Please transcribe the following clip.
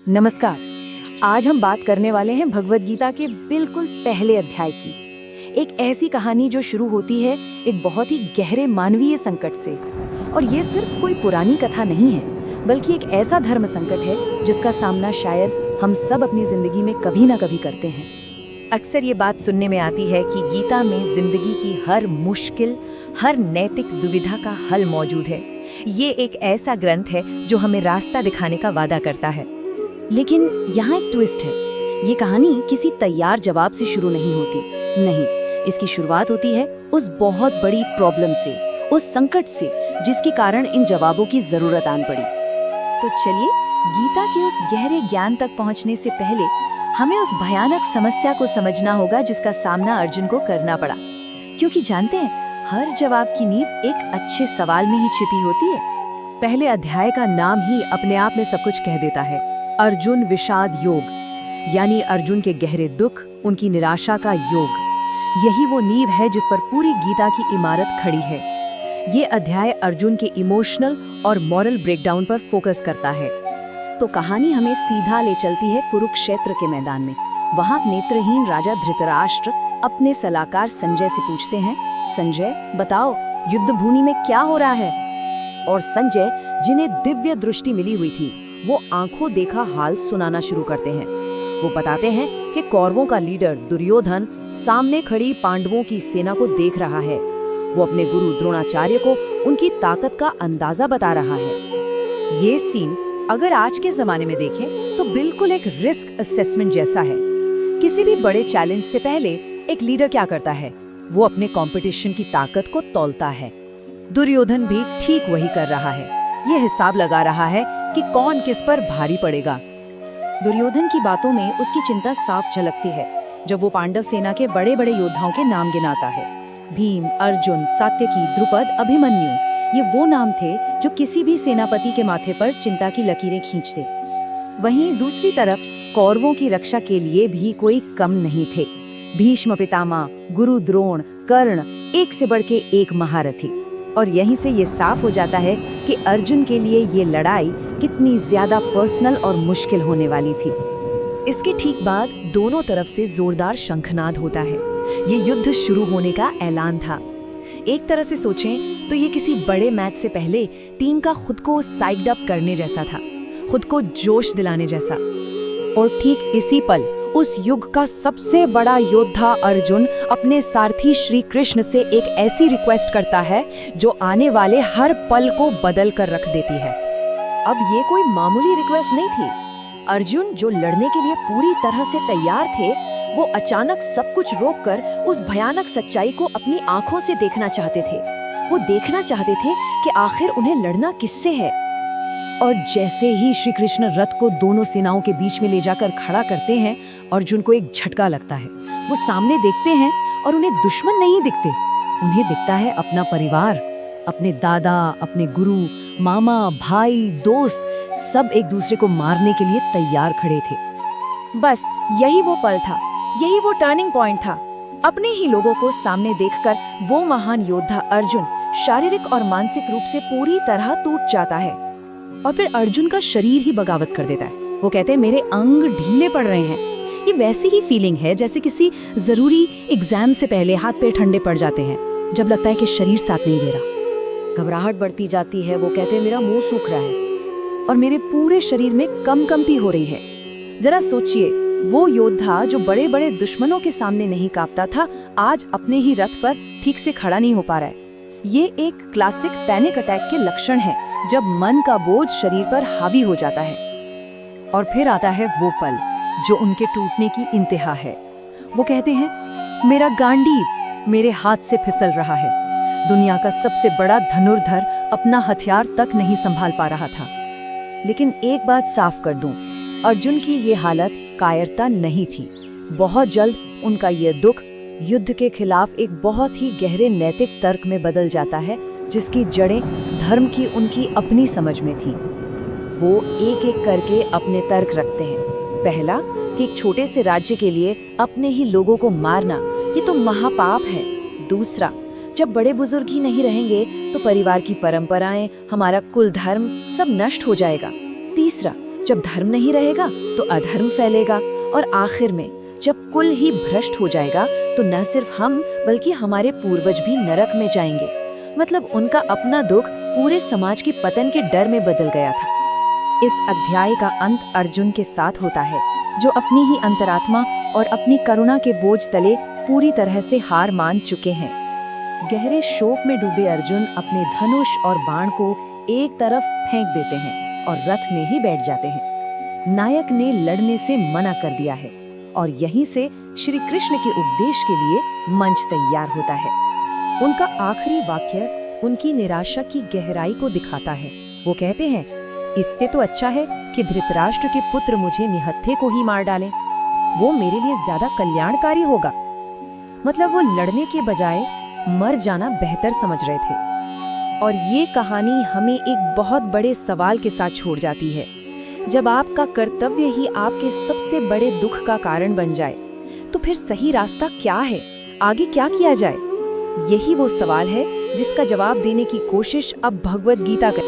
नमस्कार। आज हम बात करने वाले हैं भगवद गीता के बिल्कुल पहले अध्याय की। एक ऐसी कहानी जो शुरू होती है एक बहुत ही गहरे मानवीय संकट से। और ये सिर्फ कोई पुरानी कथा नहीं है, बल्कि एक ऐसा धर्म संकट है जिसका सामना शायद हम सब अपनी जिंदगी में कभी ना कभी करते हैं। अक्सर ये बात सुनने में आती है कि गीता में जिंदगी की हर मुश्किल, हर नैतिक दुविधा का हल मौजूद है। ये एक ऐसा ग्रंथ है जो हमें रास्ता दिखाने का वादा करता है। लेकिन यहाँ एक ट्विस्ट है। ये कहानी किसी तैयार जवाब से शुरू नहीं होती। नहीं, इसकी शुरुआत होती है उस बहुत बड़ी प्रॉब्लम से, उस संकट से जिसके कारण इन जवाबों की जरूरत आन पड़ी। तो चलिए, गीता के उस गहरे ज्ञान तक पहुँचने से पहले हमें उस भयानक समस्या को समझना होगा जिसका सामना अर्जुन को करना पड़ा। क्योंकि जानते हैं, हर जवाब की नींव एक अच्छे सवाल में ही छिपी होती है। पहले अध्याय का नाम ही अपने आप में सब कुछ कह देता है। अर्जुन विषाद योग, यानी अर्जुन के गहरे दुख, उनकी निराशा का योग। यही वो नींव है जिस पर पूरी गीता की इमारत खड़ी है। ये अध्याय अर्जुन के इमोशनल और मॉरल ब्रेकडाउन पर फोकस करता है। तो कहानी हमें सीधा ले चलती है कुरुक्षेत्र के मैदान में। वहाँ नेत्रहीन राजा धृतराष्ट्र अपने सलाहकार संजय से पूछते हैं, संजय बताओ, युद्ध भूमि में क्या हो रहा है? और संजय, जिन्हें दिव्य दृष्टि मिली हुई थी, वो आंखों देखा हाल सुनाना शुरू करते हैं। वो बताते हैं कि कौरवों का लीडर दुर्योधन सामने खड़ी पांडवों की सेना को देख रहा है। वो अपने गुरु द्रोणाचार्य को उनकी ताकत का अंदाजा बता रहा है। ये सीन अगर आज के जमाने में देखें तो बिल्कुल एक रिस्क असेसमेंट जैसा है। किसी भी बड़े चैलेंज से पहले एक लीडर क्या करता है? वो अपने कंपटीशन की ताकत को तौलता है। दुर्योधन भी ठीक वही कर रहा है। ये हिसाब लगा रहा है कि कौन किस पर भारी पड़ेगा। दुर्योधन की बातों में उसकी चिंता साफ झलकती है जब वो पांडव सेना के बड़े बड़े योद्धाओं के नाम गिनाता है। भीम, अर्जुन, सात्यकी, द्रुपद, अभिमन्यु, ये वो नाम थे जो किसी भी सेनापति के माथे पर चिंता की लकीरें खींचते। वहीं दूसरी तरफ कौरवों की रक्षा के लिए भी कोई कम नहीं थे। भीष्म पितामह, गुरु द्रोण, कर्ण, एक से बढ़ के एक महारथी। और यहीं से ये साफ हो जाता है कि अर्जुन के लिए ये लड़ाई कितनी ज्यादा पर्सनल और मुश्किल होने वाली थी। इसके ठीक बाद दोनों तरफ से जोरदार शंखनाद होता है। ये युद्ध शुरू होने का ऐलान था। एक तरह से सोचें तो ये किसी बड़े मैच से पहले टीम का खुद को साइक्ड अप करने जैसा था, खुद को जोश दिलाने जैसा। और ठीक इसी पल उस युग का सबसे बड़ा योद्धा अर्जुन अपने सारथी श्री कृष्ण से एक ऐसी रिक्वेस्ट करता है जो आने वाले हर पल को बदल कर रख देती है। अब ये कोई मामूली रिक्वेस्ट नहीं थी। अर्जुन, जो लड़ने के लिए पूरी तरह से तैयार थे, वो अचानक सब कुछ रोककर उस भयानक सच्चाई को अपनी आंखों से देखना चाहते थे। वो देखना चाहते थे कि आखिर उन्हें लड़ना किससे है। और जैसे ही श्री कृष्ण रथ को दोनों सेनाओं के बीच में ले जाकर खड़ा करते हैं, अर्जुन को एक झटका लगता है। वो सामने देखते हैं और उन्हें दुश्मन नहीं दिखते, उन्हें दिखता है अपना परिवार, अपने दादा, अपने गुरु, मामा, भाई, दोस्त, सब एक दूसरे को मारने के लिए तैयार खड़े थे। बस यही वो पल था, यही वो टर्निंग पॉइंट था। अपने ही लोगों को सामने देखकर वो महान योद्धा अर्जुन शारीरिक और मानसिक रूप से पूरी तरह टूट जाता है। और फिर अर्जुन का शरीर ही बगावत कर देता है। वो कहते हैं, मेरे अंग ढीले पड़ रहे हैं। ये वैसी ही फीलिंग है जैसे किसी जरूरी एग्जाम से पहले हाथ पैर ठंडे पड़ जाते हैं, जब लगता है कि शरीर साथ नहीं दे रहा। घबराहट बढ़ती जाती है। वो कहते हैं, मेरा मुंह सूख रहा है और मेरे पूरे शरीर में कंपी हो रही है। जरा सोचिए, वो योद्धा जो बड़े बड़े दुश्मनों के सामने नहीं कांपता था, आज अपने ही रथ पर ठीक से खड़ा नहीं हो पा रहा है। ये एक क्लासिक पैनिक अटैक के लक्षण है, जब मन का बोझ शरीर पर हावी हो जाता है। और फिर आता है वो पल जो उनके टूटने की इंतहा है। वो कहते हैं, मेरा गांडीव मेरे हाथ से फिसल रहा है। दुनिया का सबसे बड़ा धनुर्धर अपना हथियार तक नहीं संभाल पा रहा था। लेकिन एक बात साफ कर दूं, अर्जुन की ये हालत कायरता नहीं थी। बहुत जल्द उनका ये दुख युद्ध के खिलाफ एक बहुत ही गहरे नैतिक तर्क में बदल जाता है, जिसकी जड़ें धर्म की उनकी अपनी समझ में थी। वो एक एक करके अपने तर्क रखते हैं। पहला, कि एक छोटे से राज्य के लिए अपने ही लोगों को मारना, ये तो महापाप है। दूसरा, जब बड़े बुजुर्ग ही नहीं रहेंगे तो परिवार की परंपराएं, हमारा कुल धर्म सब नष्ट हो जाएगा। तीसरा, जब धर्म नहीं रहेगा तो अधर्म फैलेगा, और आखिर में जब कुल ही भ्रष्ट हो जाएगा तो न सिर्फ हम बल्कि हमारे पूर्वज भी नरक में जाएंगे। मतलब उनका अपना दुख पूरे समाज के पतन के डर में बदल गया था। इस अध्याय का अंत अर्जुन के साथ होता है, जो अपनी ही अंतरात्मा और अपनी करुणा के बोझ तले पूरी तरह से हार मान चुके हैं। गहरे शोक में डूबे अर्जुन अपने धनुष और बाण को एक तरफ फेंक देते हैं और रथ में ही बैठ जाते हैं। नायक ने लड़ने से मना कर दिया है और यहीं से श्री कृष्ण के उपदेश के लिए मंच तैयार होता है। उनका आखिरी वाक्य उनकी निराशा की गहराई को दिखाता है। वो कहते हैं, इससे तो अच्छा है कि धृतराष्ट्र के पुत्र मुझे निहत्थे को ही मार डालें, वो मेरे लिए ज्यादा कल्याणकारी होगा। मतलब वो लड़ने के बजाय मर जाना बेहतर समझ रहे थे। और ये कहानी हमें एक बहुत बड़े सवाल के साथ छोड़ जाती है। जब आपका कर्तव्य ही आपके सबसे बड़े दुख का कारण बन जाए, तो फिर सही रास्ता क्या है, आगे क्या किया जाए? यही वो सवाल है जिसका जवाब देने की कोशिश अब भगवद गीता कर